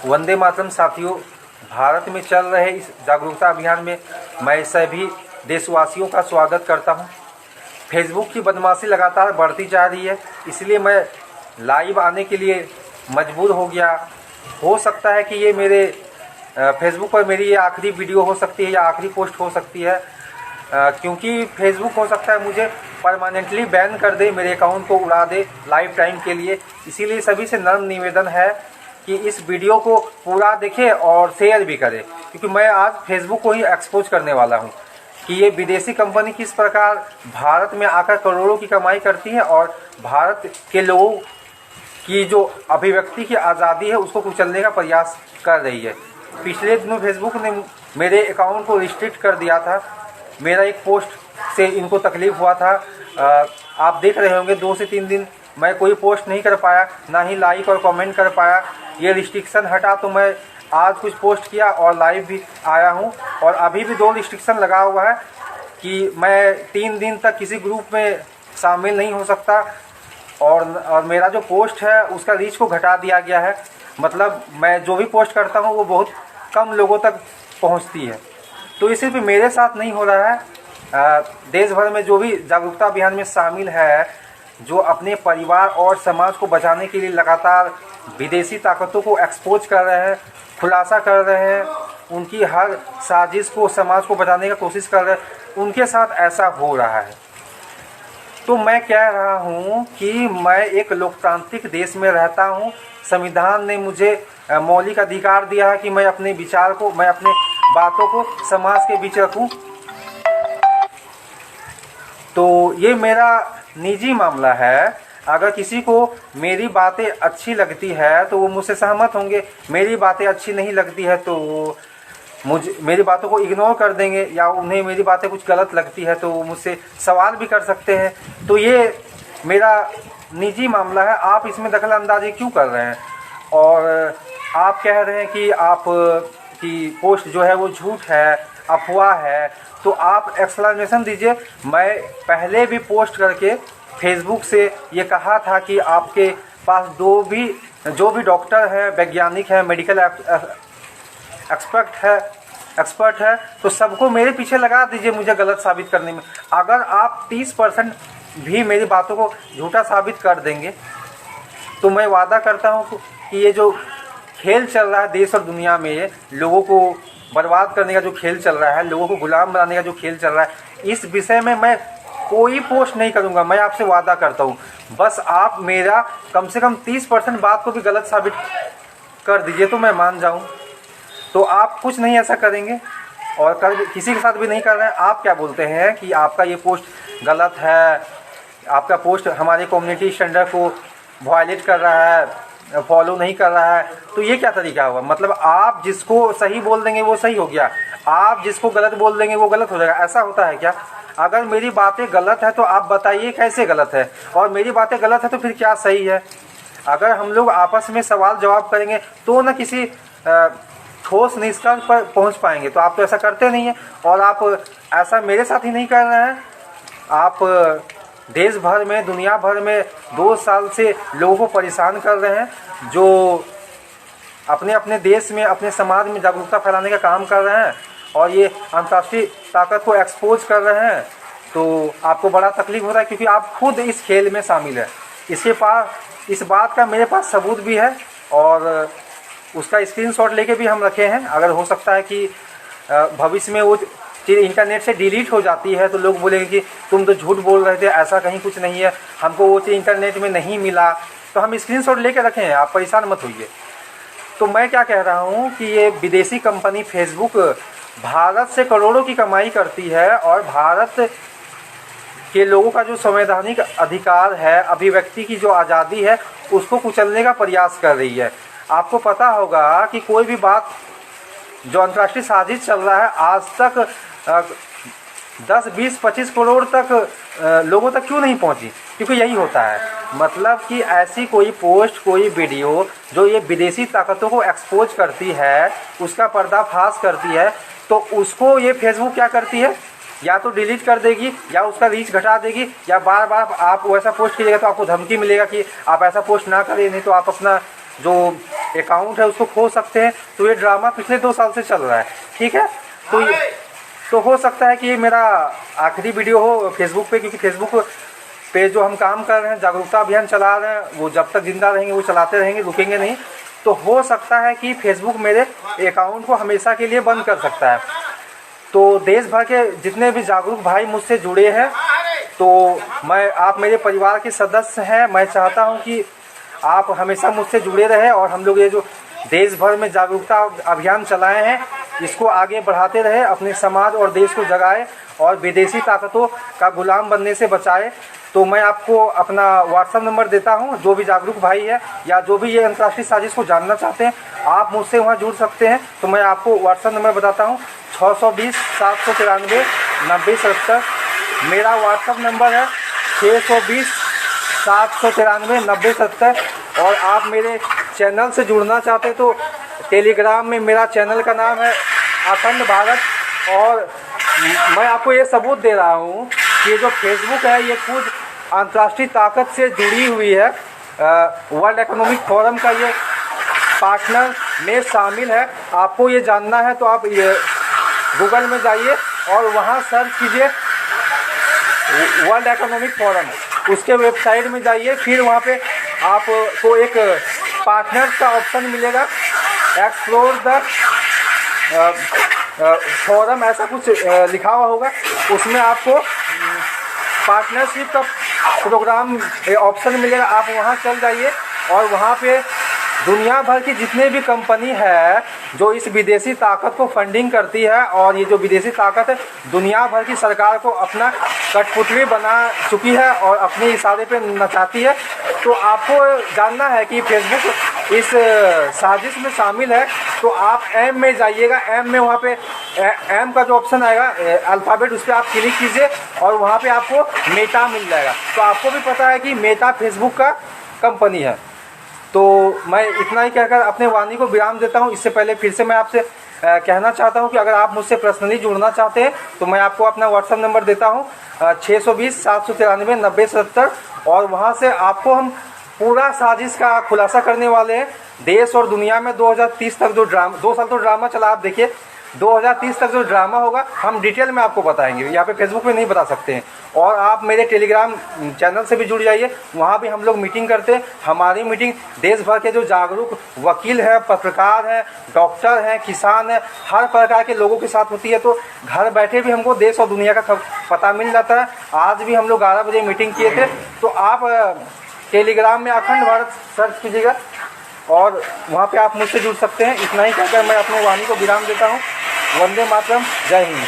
वंदे मातरम साथियों, भारत में चल रहे इस जागरूकता अभियान में मैं सभी देशवासियों का स्वागत करता हूं। फेसबुक की बदमाशी लगातार बढ़ती जा रही है, इसलिए मैं लाइव आने के लिए मजबूर हो गया। हो सकता है कि ये मेरे फेसबुक पर मेरी ये आखिरी वीडियो हो सकती है या आखिरी पोस्ट हो सकती है, क्योंकि फेसबुक हो सकता है मुझे परमानेंटली बैन कर दे, मेरे अकाउंट को उड़ा दे लाइफ टाइम के लिए। इसीलिए सभी से नम्र निवेदन है कि इस वीडियो को पूरा देखें और शेयर भी करें, क्योंकि मैं आज फेसबुक को ही एक्सपोज करने वाला हूं कि ये विदेशी कंपनी किस प्रकार भारत में आकर करोड़ों की कमाई करती है और भारत के लोगों की जो अभिव्यक्ति की आज़ादी है उसको कुचलने का प्रयास कर रही है। पिछले दिनों फेसबुक ने मेरे अकाउंट को रिस्ट्रिक्ट कर दिया था। मेरा एक पोस्ट से इनको तकलीफ़ हुआ था। आप देख रहे होंगे 2 से 3 दिन मैं कोई पोस्ट नहीं कर पाया, ना ही लाइक और कमेंट कर पाया। ये रिस्ट्रिक्शन हटा तो मैं आज कुछ पोस्ट किया और लाइव भी आया हूँ। और अभी भी 2 रिस्ट्रिक्शन लगा हुआ है कि मैं 3 दिन तक किसी ग्रुप में शामिल नहीं हो सकता, और मेरा जो पोस्ट है उसका रीच को घटा दिया गया है। मतलब मैं जो भी पोस्ट करता हूँ वो बहुत कम लोगों तक पहुँचती है। तो ये सिर्फ मेरे साथ नहीं हो रहा है, देश भर में जो भी जागरूकता अभियान में शामिल है, जो अपने परिवार और समाज को बचाने के लिए लगातार विदेशी ताकतों को एक्सपोज कर रहे हैं, खुलासा कर रहे हैं, उनकी हर साजिश को, समाज को बचाने का कोशिश कर रहे हैं, उनके साथ ऐसा हो रहा है। तो मैं कह रहा हूँ कि मैं एक लोकतांत्रिक देश में रहता हूँ। संविधान ने मुझे मौलिक अधिकार दिया है कि मैं अपने विचार को, मैं अपने बातों को समाज के बीच रखूं। तो ये मेरा निजी मामला है। अगर किसी को मेरी बातें अच्छी लगती है तो वो मुझसे सहमत होंगे, मेरी बातें अच्छी नहीं लगती है तो मुझे मेरी बातों को इग्नोर कर देंगे, या उन्हें मेरी बातें कुछ गलत लगती है तो वो मुझसे सवाल भी कर सकते हैं। तो ये मेरा निजी मामला है, आप इसमें दखल अंदाजी क्यों कर रहे हैं? और आप कह रहे हैं कि आप की पोस्ट जो है वो झूठ है, अफवाह है, तो आप एक्सप्लेनेशन दीजिए। मैं पहले भी पोस्ट करके फेसबुक से ये कहा था कि आपके पास जो भी डॉक्टर हैं, वैज्ञानिक हैं, मेडिकल एक्सपर्ट है, तो सबको मेरे पीछे लगा दीजिए मुझे गलत साबित करने में। अगर आप 30% भी मेरी बातों को झूठा साबित कर देंगे तो मैं वादा करता हूँ कि ये जो खेल चल रहा है देश और दुनिया में, लोगों को बर्बाद करने का जो खेल चल रहा है, लोगों को गुलाम बनाने का जो खेल चल रहा है, इस विषय में मैं कोई पोस्ट नहीं करूँगा। मैं आपसे वादा करता हूँ, बस आप मेरा कम से कम 30% बात को भी गलत साबित कर दीजिए तो मैं मान जाऊँ। तो आप कुछ नहीं ऐसा करेंगे और किसी के साथ भी नहीं कर रहे हैं। आप क्या बोलते हैं कि आपका ये पोस्ट गलत है, आपका पोस्ट हमारे कम्युनिटी स्टैंडर्ड को वायलेट कर रहा है, फॉलो नहीं कर रहा है, तो ये क्या तरीका हुआ? मतलब आप जिसको सही बोल देंगे वो सही हो गया, आप जिसको गलत बोल देंगे वो गलत हो जाएगा, ऐसा होता है क्या? अगर मेरी बातें गलत है तो आप बताइए कैसे गलत है, और मेरी बातें गलत है तो फिर क्या सही है? अगर हम लोग आपस में सवाल जवाब करेंगे तो ना किसी ठोस निष्कर्ष पर पहुंच पाएंगे। तो आप तो ऐसा करते नहीं हैं, और आप ऐसा मेरे साथ ही नहीं कर रहे हैं। आप देश भर में, दुनिया भर में 2 साल से लोगों को परेशान कर रहे हैं, जो अपने अपने देश में, अपने समाज में जागरूकता फैलाने का काम कर रहे हैं, और ये अंतर्राष्ट्रीय ताकत को एक्सपोज कर रहे हैं। तो आपको बड़ा तकलीफ हो रहा है क्योंकि आप खुद इस खेल में शामिल है। इस बात का मेरे पास सबूत भी है, और उसका स्क्रीनशॉट लेके भी हम रखे हैं। अगर हो सकता है कि भविष्य में वो चीज़ इंटरनेट से डिलीट हो जाती है तो लोग बोलेंगे कि तुम तो झूठ बोल रहे थे, ऐसा कहीं कुछ नहीं है, हमको वो चीज़ इंटरनेट में नहीं मिला। तो हम स्क्रीनशॉट लेके रखे हैं, आप परेशान मत होइए। तो मैं क्या कह रहा हूँ कि ये विदेशी कंपनी फेसबुक भारत से करोड़ों की कमाई करती है, और भारत के लोगों का जो संवैधानिक अधिकार है, अभिव्यक्ति की जो आज़ादी है, उसको कुचलने का प्रयास कर रही है। आपको पता होगा कि कोई भी बात जो अंतर्राष्ट्रीय साजिश चल रहा है, आज तक 10, 20, 25 करोड़ तक लोगों तक क्यों नहीं पहुंची? क्योंकि यही होता है, मतलब कि ऐसी कोई पोस्ट, कोई वीडियो जो ये विदेशी ताकतों को एक्सपोज करती है, उसका पर्दाफाश करती है, तो उसको ये फेसबुक क्या करती है, या तो डिलीट कर देगी, या उसका रीच घटा देगी, या बार बार आप वैसा पोस्ट कीजिएगा तो आपको धमकी मिलेगा कि आप ऐसा पोस्ट ना करें, नहीं तो आप अपना जो अकाउंट है उसको खो सकते हैं। तो ये ड्रामा पिछले 2 साल से चल रहा है, ठीक है। तो हो सकता है कि ये मेरा आखिरी वीडियो हो फेसबुक पे, क्योंकि फेसबुक पे जो हम काम कर रहे हैं, जागरूकता अभियान चला रहे हैं, वो जब तक जिंदा रहेंगे वो चलाते रहेंगे, रुकेंगे नहीं। तो हो सकता है कि फेसबुक मेरे अकाउंट को हमेशा के लिए बंद कर सकता है। तो देश भर के जितने भी जागरूक भाई मुझसे जुड़े हैं, तो आप मेरे परिवार के सदस्य हैं, मैं चाहता हूं कि आप हमेशा मुझसे जुड़े रहें और हम लोग ये जो देश भर में जागरूकता अभियान चलाए हैं इसको आगे बढ़ाते रहे, अपने समाज और देश को जगाए और विदेशी ताकतों का गुलाम बनने से बचाए। तो मैं आपको अपना व्हाट्सएप नंबर देता हूं, जो भी जागरूक भाई है या जो भी ये अंतर्राष्ट्रीय साजिश को जानना चाहते हैं आप मुझसे वहां जुड़ सकते हैं। तो मैं आपको व्हाट्सएप नंबर बताता हूं 620 793 9070। मेरा व्हाट्सएप नंबर है 620 793 9070। और आप मेरे चैनल से जुड़ना चाहते हैं तो टेलीग्राम में मेरा चैनल का नाम है अखंड भारत। और मैं आपको ये सबूत दे रहा हूँ कि ये जो फेसबुक है ये खुद अंतर्राष्ट्रीय ताकत से जुड़ी हुई है, वर्ल्ड इकोनॉमिक फोरम का ये पार्टनर में शामिल है। आपको ये जानना है तो आप ये गूगल में जाइए और वहाँ सर्च कीजिए वर्ल्ड इकोनॉमिक फोरम, उसके वेबसाइट में जाइए, फिर वहाँ पे आपको एक पार्टनर का ऑप्शन मिलेगा, एक्सप्लोर द फोरम ऐसा कुछ लिखा हुआ होगा, उसमें आपको पार्टनरशिप का प्रोग्राम ऑप्शन मिलेगा। आप वहाँ चल जाइए और वहाँ पे दुनिया भर की जितने भी कंपनी है जो इस विदेशी ताकत को फंडिंग करती है, और ये जो विदेशी ताकत है दुनिया भर की सरकार को अपना कठपुतली बना चुकी है और अपने इशारे पे नचाती है। तो आपको जानना है कि फेसबुक इस साजिश में शामिल है। तो आप एम में जाइएगा, एम में वहाँ पे एम का जो ऑप्शन आएगा अल्फ़ाबेट, उस पर आप क्लिक कीजिए और वहाँ पे आपको मेटा मिल जाएगा। तो आपको भी पता है कि मेटा फेसबुक का कंपनी है। तो मैं इतना ही कहकर अपने वाणी को विराम देता हूँ। इससे पहले फिर से मैं आपसे कहना चाहता हूँ कि अगर आप मुझसे पर्सनली जुड़ना चाहते हैं तो मैं आपको अपना व्हाट्सएप नंबर देता हूँ 620 793 9070। और वहाँ से आपको हम पूरा साजिश का खुलासा करने वाले हैं। देश और दुनिया में 2030 तक जो ड्रामा, 2 साल तो ड्रामा चला, आप देखिए 2030 तक जो ड्रामा होगा हम डिटेल में आपको बताएंगे, यहाँ पे फेसबुक पे नहीं बता सकते हैं। और आप मेरे टेलीग्राम चैनल से भी जुड़ जाइए, वहाँ भी हम लोग मीटिंग करते हैं। हमारी मीटिंग देश भर के जो जागरूक वकील है, पत्रकार हैं, डॉक्टर हैं, किसान हैं, हर प्रकार के लोगों के साथ होती है। तो घर बैठे भी हमको देश और दुनिया का पता मिल जाता है। आज भी हम लोग 11 बजे मीटिंग किए थे। तो आप टेलीग्राम में अखंड भारत सर्च कीजिएगा और वहाँ पे आप मुझसे जुड़ सकते हैं। इतना ही कहकर मैं अपने वाणी को विराम देता हूँ। वंदे मातरम, जय हिंद।